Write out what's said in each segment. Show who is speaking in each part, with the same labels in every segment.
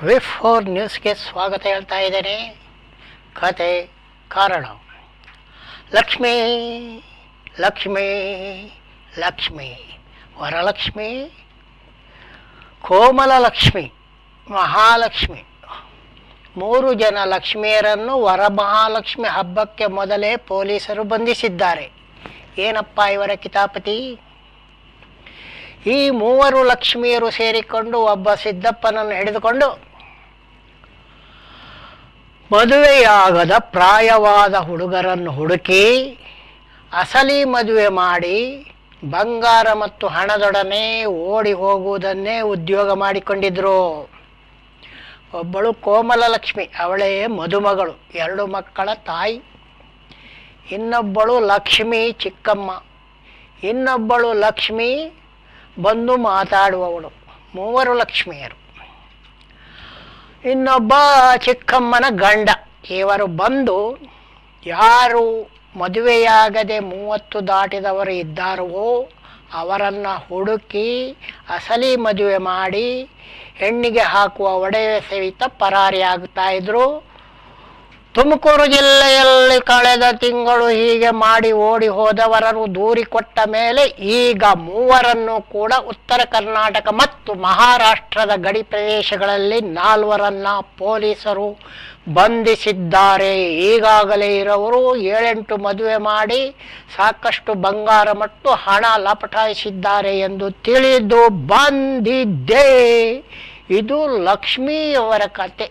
Speaker 1: ವಿ4 ನ್ಯೂಸ್ಗೆ ಸ್ವಾಗತ ಹೇಳ್ತಾ ಇದ್ದೇನೆ. ಕತೆ ಕಾರಣ. ಲಕ್ಷ್ಮೀ ಲಕ್ಷ್ಮೀ ಲಕ್ಷ್ಮೀ, ವರಲಕ್ಷ್ಮಿ, ಕೋಮಲಲಕ್ಷ್ಮಿ, ಮಹಾಲಕ್ಷ್ಮಿ, 3 ಜನ ಲಕ್ಷ್ಮಿಯರನ್ನು ವರಮಹಾಲಕ್ಷ್ಮಿ ಹಬ್ಬಕ್ಕೆ ಮೊದಲೇ ಪೊಲೀಸರು ಬಂಧಿಸಿದ್ದಾರೆ. ಏನಪ್ಪ ಇವರ ಕಿತಾಪತಿ? ಈ 3 ಲಕ್ಷ್ಮಿಯರು ಸೇರಿಕೊಂಡು ಒಬ್ಬ ಸಿದ್ದಪ್ಪನನ್ನು ಹಿಡಿದುಕೊಂಡು ಮದುವೆಯಾಗದ ಪ್ರಾಯವಾದ ಹುಡುಗರನ್ನು ಹುಡುಕಿ ಅಸಲಿ ಮದುವೆ ಮಾಡಿ ಬಂಗಾರ ಮತ್ತು ಹಣದೊಡನೆ ಓಡಿ ಹೋಗುವುದನ್ನೇ ಉದ್ಯೋಗ ಮಾಡಿಕೊಂಡಿದ್ರು. ಒಬ್ಬಳು ಕೋಮಲಲಕ್ಷ್ಮಿ, ಅವಳೇ ಮದುಮಗಳು, 2 ಮಕ್ಕಳ ತಾಯಿ. ಇನ್ನೊಬ್ಬಳು ಲಕ್ಷ್ಮಿ ಚಿಕ್ಕಮ್ಮ, ಇನ್ನೊಬ್ಬಳು ಲಕ್ಷ್ಮಿ ಬಂದು ಮಾತಾಡುವವಳು. 3 ಲಕ್ಷ್ಮಿಯರು. ಇನ್ನೊಬ್ಬ ಚಿಕ್ಕಮ್ಮನ ಗಂಡ. ಇವರು ಬಂದು ಯಾರು ಮದುವೆಯಾಗದೆ 30 ದಾಟಿದವರು ಇದ್ದಾರೋ ಅವರನ್ನು ಹುಡುಕಿ ಅಸಲಿ ಮದುವೆ ಮಾಡಿ ಹೆಣ್ಣಿಗೆ ಹಾಕುವ ಒಡೆಯ ಸಹಿತ ಪರಾರಿಯಾಗ್ತಾ ಇದ್ರು. ತುಮಕೂರು ಜಿಲ್ಲೆಯಲ್ಲಿ ಕಳೆದ ತಿಂಗಳು ಹೀಗೆ ಮಾಡಿ ಓಡಿ ಹೋದವರನ್ನು ದೂರಿಕೊಟ್ಟ ಮೇಲೆ ಈಗ 3ರನ್ನು ಕೂಡ ಉತ್ತರ ಕರ್ನಾಟಕ ಮತ್ತು ಮಹಾರಾಷ್ಟ್ರದ ಗಡಿ ಪ್ರದೇಶಗಳಲ್ಲಿ 4ರನ್ನು ಪೊಲೀಸರು ಬಂಧಿಸಿದ್ದಾರೆ. ಈಗಾಗಲೇ ಇರೋರು 7-8 ಮದುವೆ ಮಾಡಿ ಸಾಕಷ್ಟು ಬಂಗಾರ ಮತ್ತು ಹಣ ಲಪಟಾಯಿಸಿದ್ದಾರೆ ಎಂದು ತಿಳಿದು ಬಂದಿದ್ದೆ. ಇದು ಲಕ್ಷ್ಮಿಯವರ ಕತೆ.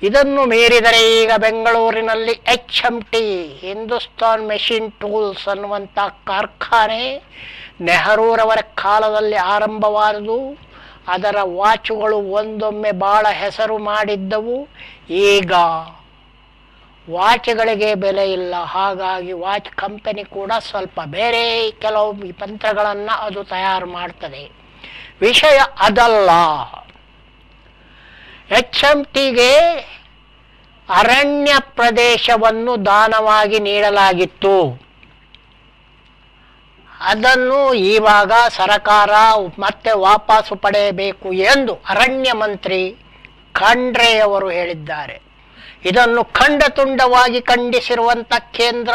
Speaker 1: ಇದನ್ನು ಮೀರಿದರೆ ಈಗ ಬೆಂಗಳೂರಿನಲ್ಲಿ HMT ಹಿಂದೂಸ್ತಾನ್ ಮೆಷಿನ್ ಟೂಲ್ಸ್ ಅನ್ನುವಂಥ ಕಾರ್ಖಾನೆ ನೆಹರೂರವರ ಕಾಲದಲ್ಲಿ ಆರಂಭವಾದವು. ಅದರ ವಾಚುಗಳು ಒಂದೊಮ್ಮೆ ಭಾಳ ಹೆಸರು ಮಾಡಿದ್ದವು. ಈಗ ವಾಚ್ಗಳಿಗೆ ಬೆಲೆ ಇಲ್ಲ. ಹಾಗಾಗಿ ವಾಚ್ ಕಂಪನಿ ಕೂಡ ಸ್ವಲ್ಪ ಬೇರೆ ಕೆಲವು ಯಂತ್ರಗಳನ್ನು ಅದು ತಯಾರು ಮಾಡ್ತದೆ. ವಿಷಯ ಅದಲ್ಲ. HMTಗೆ ಅರಣ್ಯ ಪ್ರದೇಶವನ್ನು ದಾನವಾಗಿ ನೀಡಲಾಗಿತ್ತು. ಅದನ್ನು ಇವಾಗ ಸರಕಾರ ಮತ್ತೆ ವಾಪಸ್ಸು ಪಡೆಯಬೇಕು ಎಂದು ಅರಣ್ಯ ಮಂತ್ರಿ ಖಂಡ್ರೆಯವರು ಹೇಳಿದ್ದಾರೆ. ಇದನ್ನು ಖಂಡತುಂಡವಾಗಿ ಖಂಡಿಸಿರುವಂಥ ಕೇಂದ್ರ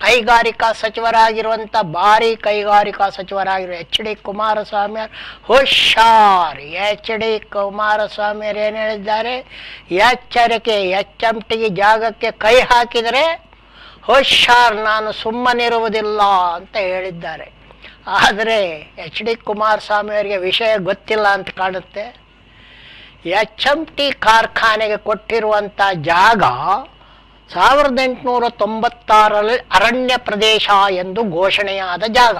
Speaker 1: ಕೈಗಾರಿಕಾ ಸಚಿವರಾಗಿರುವಂಥ ಭಾರಿ ಕೈಗಾರಿಕಾ ಸಚಿವರಾಗಿರುವ HD ಕುಮಾರಸ್ವಾಮಿ ಹುಷಾರ್. HD ಕುಮಾರಸ್ವಾಮಿಯವರು ಏನು ಹೇಳಿದ್ದಾರೆ? ಎಚ್ಚರಿಕೆ, HMTಗೆ ಜಾಗಕ್ಕೆ ಕೈ ಹಾಕಿದರೆ ಹುಷಾರ್, ನಾನು ಸುಮ್ಮನಿರುವುದಿಲ್ಲ ಅಂತ ಹೇಳಿದ್ದಾರೆ. ಆದರೆ HD ಕುಮಾರಸ್ವಾಮಿಯವರಿಗೆ ವಿಷಯ ಗೊತ್ತಿಲ್ಲ ಅಂತ ಕಾಣುತ್ತೆ. HMT ಕಾರ್ಖಾನೆಗೆ ಕೊಟ್ಟಿರುವಂಥ ಜಾಗ 1896ರಲ್ಲಿ ಅರಣ್ಯ ಪ್ರದೇಶ ಎಂದು ಘೋಷಣೆಯಾದ ಜಾಗ.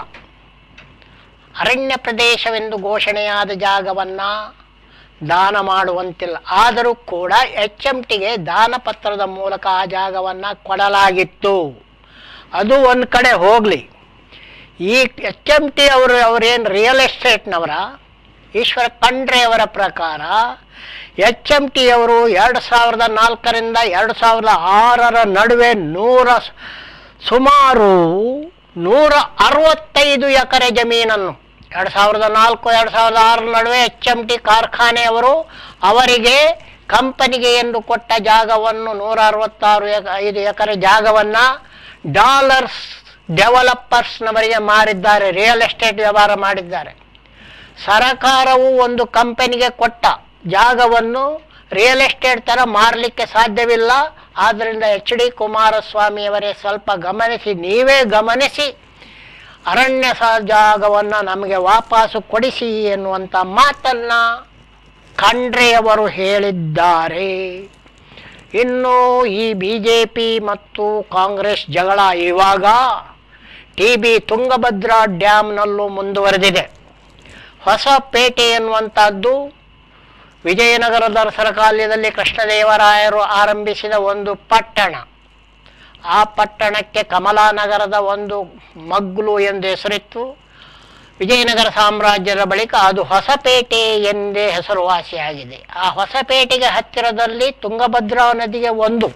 Speaker 1: ಅರಣ್ಯ ಪ್ರದೇಶವೆಂದು ಘೋಷಣೆಯಾದ ಜಾಗವನ್ನು ದಾನ ಮಾಡುವಂತಿಲ್ಲ. ಆದರೂ ಕೂಡ HMTಗೆ ದಾನ ಪತ್ರದ ಮೂಲಕ ಆ ಜಾಗವನ್ನು ಕೊಡಲಾಗಿತ್ತು. ಅದು ಒಂದು ಕಡೆ ಹೋಗಲಿ. ಈ HMT ಅವರೇನು ರಿಯಲ್ ಎಸ್ಟೇಟ್ನವರ ಈಶ್ವರ ಖಂಡ್ರೆಯವರ ಪ್ರಕಾರ HMT ಅವರು 2004ರಿಂದ 2006ರ ನಡುವೆ ಸುಮಾರು 165 ಎಕರೆ ಜಮೀನನ್ನು 2004-2006 ನಡುವೆ HMT ಕಾರ್ಖಾನೆಯವರು ಅವರಿಗೆ ಕಂಪನಿಗೆ ಎಂದು ಕೊಟ್ಟ ಜಾಗವನ್ನು 165 ಎಕರೆ ಜಾಗವನ್ನು ಡಾಲರ್ಸ್ ಡೆವಲಪರ್ಸ್ನವರಿಗೆ ಮಾರಿದ್ದಾರೆ. ರಿಯಲ್ ಎಸ್ಟೇಟ್ ವ್ಯವಹಾರ ಮಾಡಿದ್ದಾರೆ. ಸರಕಾರವು ಒಂದು ಕಂಪನಿಗೆ ಕೊಟ್ಟ ಜಾಗವನ್ನು ರಿಯಲ್ ಎಸ್ಟೇಟ್ ಥರ ಮಾರಲಿಕ್ಕೆ ಸಾಧ್ಯವಿಲ್ಲ. ಆದ್ದರಿಂದ HD ಕುಮಾರಸ್ವಾಮಿಯವರೇ ಸ್ವಲ್ಪ ಗಮನಿಸಿ, ನೀವೇ ಗಮನಿಸಿ, ಅರಣ್ಯ ಜಾಗವನ್ನು ನಮಗೆ ವಾಪಸ್ಸು ಕೊಡಿಸಿ ಎನ್ನುವಂಥ ಮಾತನ್ನು ಖಂಡ್ರೆಯವರು ಹೇಳಿದ್ದಾರೆ. ಇನ್ನು ಈ BJP ಮತ್ತು ಕಾಂಗ್ರೆಸ್ ಜಗಳ ಇವಾಗ TB ತುಂಗಭದ್ರಾ ಡ್ಯಾಮ್ನಲ್ಲೂ ಮುಂದುವರೆದಿದೆ. ಹೊಸಪೇಟೆ ಎನ್ನುವಂಥದ್ದು ವಿಜಯನಗರದ ಸರಕಾಲ್ಯದಲ್ಲಿ ಕೃಷ್ಣದೇವರಾಯರು ಆರಂಭಿಸಿದ ಒಂದು ಪಟ್ಟಣ. ಆ ಪಟ್ಟಣಕ್ಕೆ ಕಮಲಾನಗರದ ಒಂದು ಮಗ್ಲು ಎಂದು ಹೆಸರಿತ್ತು. ವಿಜಯನಗರ ಸಾಮ್ರಾಜ್ಯದ ಬಳಿಕ ಅದು ಹೊಸಪೇಟೆ ಎಂದೇ ಹೆಸರುವಾಸಿಯಾಗಿದೆ. ಆ ಹೊಸಪೇಟೆಗೆ ಹತ್ತಿರದಲ್ಲಿ ತುಂಗಭದ್ರಾ ನದಿಗೆ ಒಂದು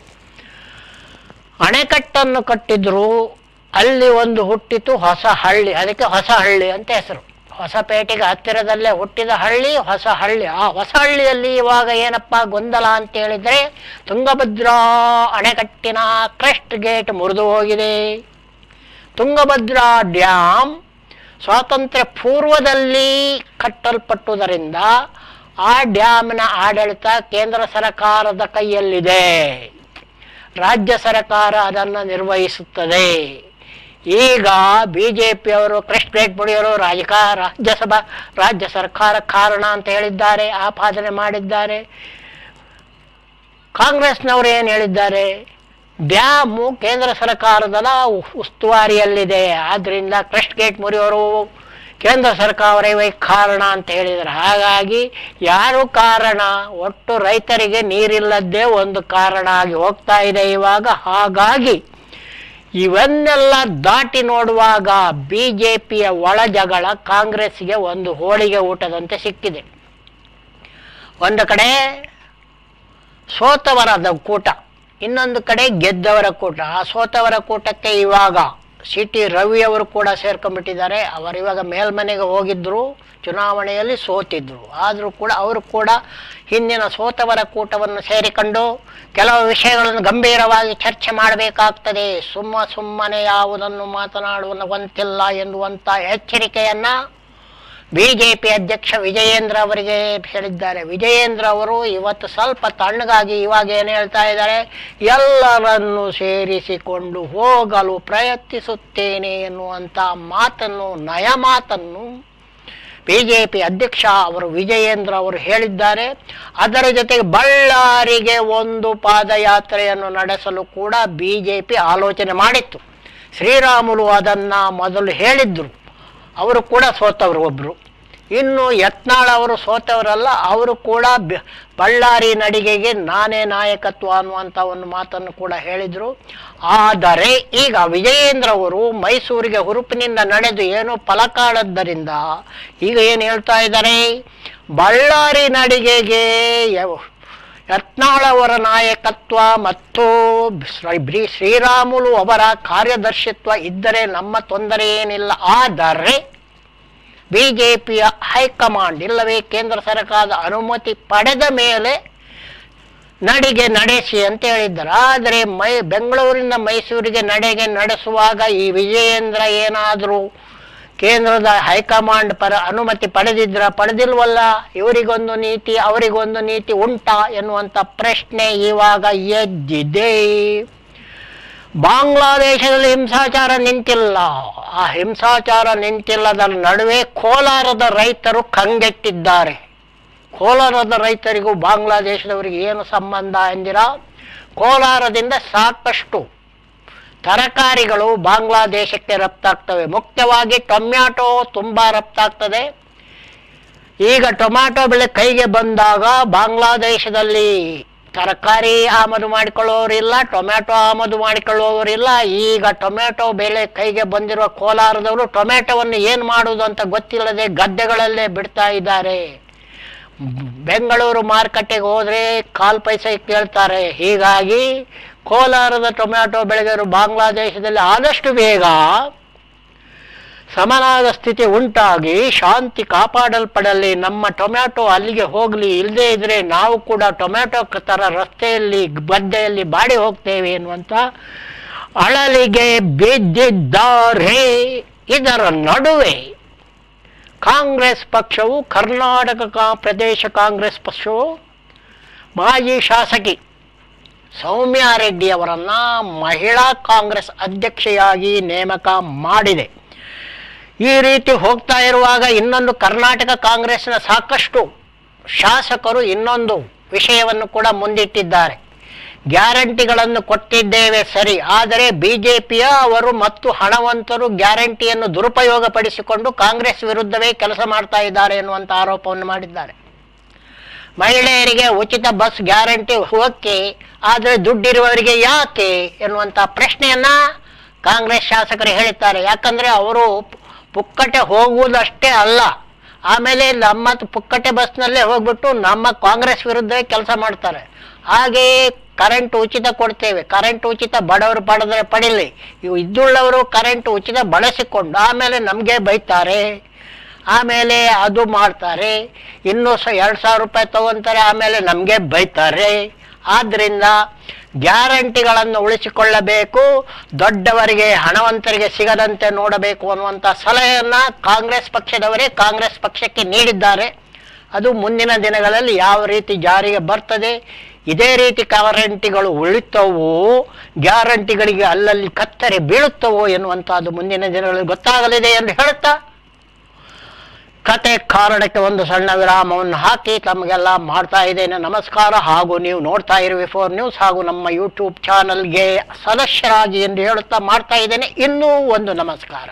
Speaker 1: ಅಣೆಕಟ್ಟನ್ನು ಕಟ್ಟಿದ್ರು. ಅಲ್ಲಿ ಒಂದು ಹುಟ್ಟಿತು ಹೊಸ ಹಳ್ಳಿ. ಅದಕ್ಕೆ ಹೊಸ ಹಳ್ಳಿ ಅಂತ ಹೆಸರು. ಹೊಸಪೇಟೆಗೆ ಹತ್ತಿರದಲ್ಲೇ ಹುಟ್ಟಿದ ಹಳ್ಳಿ ಹೊಸಹಳ್ಳಿ. ಆ ಹೊಸಹಳ್ಳಿಯಲ್ಲಿ ಇವಾಗ ಏನಪ್ಪ ಗೊಂದಲ ಅಂತ ಹೇಳಿದರೆ, ತುಂಗಭದ್ರಾ ಅಣೆಕಟ್ಟಿನ ಕ್ರೆಸ್ಟ್ ಗೇಟ್ ಮುರಿದು ಹೋಗಿದೆ. ತುಂಗಭದ್ರಾ ಡ್ಯಾಮ್ ಸ್ವಾತಂತ್ರ್ಯ ಪೂರ್ವದಲ್ಲಿ ಕಟ್ಟಲ್ಪಟ್ಟುದರಿಂದ ಆ ಡ್ಯಾಮಿನ ಆಡಳಿತ ಕೇಂದ್ರ ಸರ್ಕಾರದ ಕೈಯಲ್ಲಿದೆ. ರಾಜ್ಯ ಸರ್ಕಾರ ಅದನ್ನು ನಿರ್ವಹಿಸುತ್ತದೆ. ಈಗ BJPಯವರು ಕ್ರೆಸ್ಟ್ ಗೇಟ್ ಮುರಿಯಲು ರಾಜ್ಯ ಸರ್ಕಾರ ಕಾರಣ ಅಂತ ಹೇಳಿದ್ದಾರೆ, ಆಪಾದನೆ ಮಾಡಿದ್ದಾರೆ. ಕಾಂಗ್ರೆಸ್ನವರು ಏನು ಹೇಳಿದ್ದಾರೆ, ಡ್ಯಾಮು ಕೇಂದ್ರ ಸರ್ಕಾರದ ಉಸ್ತುವಾರಿಯಲ್ಲಿದೆ, ಆದ್ದರಿಂದ ಕ್ರೆಸ್ಟ್ ಗೇಟ್ ಮುರಿಯೋರು ಕೇಂದ್ರ ಸರ್ಕಾರವೇ ಕಾರಣ ಅಂತ ಹೇಳಿದ್ದಾರೆ. ಹಾಗಾಗಿ ಯಾರು ಕಾರಣ, ಒಟ್ಟು ರೈತರಿಗೆ ನೀರಿಲ್ಲದ್ದೇ ಒಂದು ಕಾರಣ ಆಗಿ ಹೋಗ್ತಾ ಇದೆ ಇವಾಗ. ಹಾಗಾಗಿ ಇವನ್ನೆಲ್ಲ ದಾಟಿ ನೋಡುವಾಗ BJPಯ ಒಳ ಜಗಳ ಕಾಂಗ್ರೆಸ್ಗೆ ಒಂದು ಹೋಳಿಗೆ ಊಟದಂತೆ ಸಿಕ್ಕಿದೆ. ಒಂದು ಕಡೆ ಸೋತವರದ ಕೂಟ, ಇನ್ನೊಂದು ಕಡೆ ಗೆದ್ದವರ ಕೂಟ. ಆ ಸೋತವರ ಕೂಟಕ್ಕೆ ಇವಾಗ CT ರವಿಯವರು ಕೂಡ ಸೇರ್ಕೊಂಡ್ಬಿಟ್ಟಿದ್ದಾರೆ. ಅವರು ಇವಾಗ ಮೇಲ್ಮನೆಗೆ ಹೋಗಿದ್ರು, ಚುನಾವಣೆಯಲ್ಲಿ ಸೋತಿದ್ರು. ಆದರೂ ಕೂಡ ಅವರು ಕೂಡ ಹಿಂದಿನ ಸೋತವರ ಕೂಟವನ್ನು ಸೇರಿಕೊಂಡು ಕೆಲವು ವಿಷಯಗಳನ್ನು ಗಂಭೀರವಾಗಿ ಚರ್ಚೆ ಮಾಡಬೇಕಾಗ್ತದೆ, ಸುಮ್ಮನೆ ಯಾವುದನ್ನು ಮಾತನಾಡುವಂತಿಲ್ಲ ಎನ್ನುವಂಥ ಎಚ್ಚರಿಕೆಯನ್ನು BJP ಅಧ್ಯಕ್ಷ ವಿಜಯೇಂದ್ರ ಅವರಿಗೆ ಹೇಳಿದ್ದಾರೆ. ವಿಜಯೇಂದ್ರ ಅವರು ಇವತ್ತು ಸ್ವಲ್ಪ ತಣ್ಣಗಾಗಿ ಇವಾಗ ಏನು ಹೇಳ್ತಾ ಇದ್ದಾರೆ, ಎಲ್ಲರನ್ನು ಸೇರಿಸಿಕೊಂಡು ಹೋಗಲು ಪ್ರಯತ್ನಿಸುತ್ತೇನೆ ಎನ್ನುವಂಥ ಮಾತನ್ನು, ನಯ ಮಾತನ್ನು BJP ಅಧ್ಯಕ್ಷ ಅವರು ವಿಜಯೇಂದ್ರ ಅವರು ಹೇಳಿದ್ದಾರೆ. ಅದರ ಜೊತೆಗೆ ಬಳ್ಳಾರಿಗೆ ಒಂದು ಪಾದಯಾತ್ರೆಯನ್ನು ನಡೆಸಲು ಕೂಡ BJP ಆಲೋಚನೆ ಮಾಡಿತ್ತು. ಶ್ರೀರಾಮುಲು ಅದನ್ನು ಮೊದಲು ಹೇಳಿದ್ರು. ಅವರು ಕೂಡ ಸೋತವರು ಒಬ್ಬರು. ಇನ್ನು ಯತ್ನಾಳ್ ಅವರು ಸೋತವರಲ್ಲ, ಅವರು ಕೂಡ ಬಳ್ಳಾರಿ ನಡಿಗೆಗೆ ನಾನೇ ನಾಯಕತ್ವ ಅನ್ನುವಂಥ ಒಂದು ಮಾತನ್ನು ಕೂಡ ಹೇಳಿದರು. ಆದರೆ ಈಗ ವಿಜಯೇಂದ್ರ ಅವರು ಮೈಸೂರಿಗೆ ಹುರುಪಿನಿಂದ ನಡೆದು ಏನೋ ಫಲಕಾಡದ್ದರಿಂದ ಈಗ ಏನು ಹೇಳ್ತಾ ಇದ್ದಾರೆ, ಬಳ್ಳಾರಿ ನಡಿಗೆಗೆ ಯತ್ನಾಳ್ ಅವರ ನಾಯಕತ್ವ ಮತ್ತು ಶ್ರೀರಾಮುಲು ಅವರ ಕಾರ್ಯದರ್ಶಿತ್ವ ಇದ್ದರೆ ನಮ್ಮ ತೊಂದರೆ ಏನಿಲ್ಲ. ಆದರೆ BJPಯ ಹೈಕಮಾಂಡ್ ಇಲ್ಲವೇ ಕೇಂದ್ರ ಸರ್ಕಾರದ ಅನುಮತಿ ಪಡೆದ ಮೇಲೆ ನಡಿಗೆ ನಡೆಸಿ ಅಂತ ಹೇಳಿದ್ದಾರೆ. ಆದರೆ ಬೆಂಗಳೂರಿನಿಂದ ಮೈಸೂರಿಗೆ ನಡಿಗೆ ನಡೆಸುವಾಗ ಈ ವಿಜಯೇಂದ್ರ ಏನಾದರೂ ಕೇಂದ್ರದ ಹೈಕಮಾಂಡ್ ಅನುಮತಿ ಪಡೆದಿಲ್ವಲ್ಲ, ಇವರಿಗೊಂದು ನೀತಿ ಅವರಿಗೊಂದು ನೀತಿ ಉಂಟಾ ಎನ್ನುವಂಥ ಪ್ರಶ್ನೆ ಇವಾಗ ಎದ್ದಿದೆ. ಬಾಂಗ್ಲಾದೇಶದಲ್ಲಿ ಹಿಂಸಾಚಾರ ನಿಂತಿಲ್ಲ. ಆ ಹಿಂಸಾಚಾರ ನಿಂತಿಲ್ಲದ ನಡುವೆ ಕೋಲಾರದ ರೈತರು ಕಂಗೆಟ್ಟಿದ್ದಾರೆ. ಕೋಲಾರದ ರೈತರಿಗೂ ಬಾಂಗ್ಲಾದೇಶದವರಿಗೆ ಏನು ಸಂಬಂಧ ಎಂದಿರಾ, ಕೋಲಾರದಿಂದ ಸಾಕಷ್ಟು ತರಕಾರಿಗಳು ಬಾಂಗ್ಲಾದೇಶಕ್ಕೆ ರಫ್ತಾಗ್ತವೆ. ಮುಖ್ಯವಾಗಿ ಟೊಮ್ಯಾಟೊ ತುಂಬ ರಫ್ತಾಗ್ತದೆ. ಈಗ ಟೊಮ್ಯಾಟೊ ಬೆಳೆ ಕೈಗೆ ಬಂದಾಗ ಬಾಂಗ್ಲಾದೇಶದಲ್ಲಿ ತರಕಾರಿ ಆಮದು ಮಾಡಿಕೊಳ್ಳುವವರಿಲ್ಲ, ಟೊಮ್ಯಾಟೊ ಆಮದು ಮಾಡಿಕೊಳ್ಳುವವರಿಲ್ಲ. ಈಗ ಟೊಮ್ಯಾಟೊ ಬೆಲೆ ಕೈಗೆ ಬಂದಿರುವ ಕೋಲಾರದವರು ಟೊಮ್ಯಾಟೊವನ್ನು ಏನು ಮಾಡುವುದು ಅಂತ ಗೊತ್ತಿಲ್ಲದೆ ಗದ್ದೆಗಳಲ್ಲೇ ಬಿಡ್ತಾ ಇದ್ದಾರೆ. ಬೆಂಗಳೂರು ಮಾರುಕಟ್ಟೆಗೆ ಹೋದರೆ ಕಾಲು ಪೈಸೆ ಕೇಳ್ತಾರೆ. ಹೀಗಾಗಿ ಕೋಲಾರದ ಟೊಮ್ಯಾಟೊ ಬೆಳೆಗಾರರು ಬಾಂಗ್ಲಾದೇಶದಲ್ಲಿ ಆದಷ್ಟು ಬೇಗ ಸಮನಾದ ಸ್ಥಿತಿ ಉಂಟಾಗಿ ಶಾಂತಿ ಕಾಪಾಡಲ್ಪಡಲಿ, ನಮ್ಮ ಟೊಮ್ಯಾಟೊ ಅಲ್ಲಿಗೆ ಹೋಗಲಿ, ಇಲ್ಲದೇ ಇದ್ರೆ ನಾವು ಕೂಡ ಟೊಮ್ಯಾಟೊ ಥರ ರಸ್ತೆಯಲ್ಲಿ ಗದ್ದೆಯಲ್ಲಿ ಬಾಡಿ ಹೋಗ್ತೇವೆ ಎನ್ನುವಂಥ ಅಳಲಿಗೆ ಬಿದ್ದಿದ್ದಾರೆ. ಇದರ ನಡುವೆ ಕಾಂಗ್ರೆಸ್ ಪಕ್ಷವು, ಕರ್ನಾಟಕ ಪ್ರದೇಶ ಕಾಂಗ್ರೆಸ್ ಪಕ್ಷವು ಮಾಜಿ ಶಾಸಕಿ ಸೌಮ್ಯಾ ರೆಡ್ಡಿ ಅವರನ್ನು ಮಹಿಳಾ ಕಾಂಗ್ರೆಸ್ ಅಧ್ಯಕ್ಷೆಯಾಗಿ ನೇಮಕ ಮಾಡಿದೆ. ಈ ರೀತಿ ಹೋಗ್ತಾ ಇರುವಾಗ ಇನ್ನೊಂದು ಕರ್ನಾಟಕ ಕಾಂಗ್ರೆಸ್ನ ಸಾಕಷ್ಟು ಶಾಸಕರು ಇನ್ನೊಂದು ವಿಷಯವನ್ನು ಕೂಡ ಮುಂದಿಟ್ಟಿದ್ದಾರೆ. ಗ್ಯಾರಂಟಿಗಳನ್ನು ಕೊಟ್ಟಿದ್ದೇವೆ ಸರಿ, ಆದರೆ BJPಯ ಅವರು ಮತ್ತು ಹಣವಂತರು ಗ್ಯಾರಂಟಿಯನ್ನು ದುರುಪಯೋಗಪಡಿಸಿಕೊಂಡು ಕಾಂಗ್ರೆಸ್ ವಿರುದ್ಧವೇ ಕೆಲಸ ಮಾಡ್ತಾ ಇದ್ದಾರೆ ಎನ್ನುವಂಥ ಆರೋಪವನ್ನು ಮಾಡಿದ್ದಾರೆ. ಮಹಿಳೆಯರಿಗೆ ಉಚಿತ ಬಸ್ ಗ್ಯಾರಂಟಿ ಓಕೆ, ಆದರೆ ದುಡ್ಡಿರುವವರಿಗೆ ಯಾಕೆ ಎನ್ನುವಂಥ ಪ್ರಶ್ನೆಯನ್ನ ಕಾಂಗ್ರೆಸ್ ಶಾಸಕರು ಹೇಳುತ್ತಾರೆ. ಯಾಕಂದರೆ ಅವರು ಪುಕ್ಕಟೆ ಹೋಗುವುದಷ್ಟೇ ಅಲ್ಲ, ಆಮೇಲೆ ನಮ್ಮ ಪುಕ್ಕಟೆ ಬಸ್ನಲ್ಲೇ ಹೋಗ್ಬಿಟ್ಟು ನಮ್ಮ ಕಾಂಗ್ರೆಸ್ ವಿರುದ್ಧವೇ ಕೆಲಸ ಮಾಡ್ತಾರೆ. ಹಾಗೆಯೇ ಕರೆಂಟ್ ಉಚಿತ ಕೊಡ್ತೇವೆ, ಕರೆಂಟ್ ಉಚಿತ ಬಡವರು ಪಡೀಲಿ, ಇವು ಇದ್ದುಳ್ಳವರು ಕರೆಂಟ್ ಉಚಿತ ಬಳಸಿಕೊಂಡು ಆಮೇಲೆ ನಮಗೆ ಬೈತಾರೆ. ಆಮೇಲೆ ಅದು ಮಾಡ್ತಾರೆ, ಇನ್ನೂ 2,000 ರೂಪಾಯಿ ತಗೊತಾರೆ, ಆಮೇಲೆ ನಮಗೆ ಬೈತಾರೆ. ಆದ್ದರಿಂದ ಗ್ಯಾರಂಟಿಗಳನ್ನು ಉಳಿಸಿಕೊಳ್ಳಬೇಕು, ದೊಡ್ಡವರಿಗೆ ಹಣವಂತರಿಗೆ ಸಿಗದಂತೆ ನೋಡಬೇಕು ಅನ್ನುವಂಥ ಸಲಹೆಯನ್ನು ಕಾಂಗ್ರೆಸ್ ಪಕ್ಷದವರೇ ಕಾಂಗ್ರೆಸ್ ಪಕ್ಷಕ್ಕೆ ನೀಡಿದ್ದಾರೆ. ಅದು ಮುಂದಿನ ದಿನಗಳಲ್ಲಿ ಯಾವ ರೀತಿ ಜಾರಿಗೆ ಬರ್ತದೆ, ಇದೇ ರೀತಿ ಗ್ಯಾರಂಟಿಗಳು ಉಳಿತವೋ, ಗ್ಯಾರಂಟಿಗಳಿಗೆ ಅಲ್ಲಲ್ಲಿ ಕತ್ತರೆ ಬೀಳುತ್ತವೋ ಎನ್ನುವಂಥದ್ದು ಮುಂದಿನ ದಿನಗಳಲ್ಲಿ ಗೊತ್ತಾಗಲಿದೆ ಎಂದು ಹೇಳುತ್ತಾ ಕತೆ ಕಾರಣಕ್ಕೆ ಒಂದು ಸಣ್ಣ ವಿರಾಮವನ್ನು ಹಾಕಿ ತಮಗೆಲ್ಲ ಮಾಡ್ತಾ ಇದ್ದೇನೆ. ನಮಸ್ಕಾರ. ಹಾಗೂ ನೀವು ನೋಡ್ತಾ ಇರುವೆ 4 ನ್ಯೂಸ್ ಹಾಗೂ ನಮ್ಮ ಯೂಟ್ಯೂಬ್ ಚಾನಲ್ಗೆ ಸದಸ್ಯರಾಗಿ ಎಂದು ಹೇಳುತ್ತಾ ಮಾಡ್ತಾ ಇದ್ದೇನೆ ಇನ್ನೂ ಒಂದು ನಮಸ್ಕಾರ.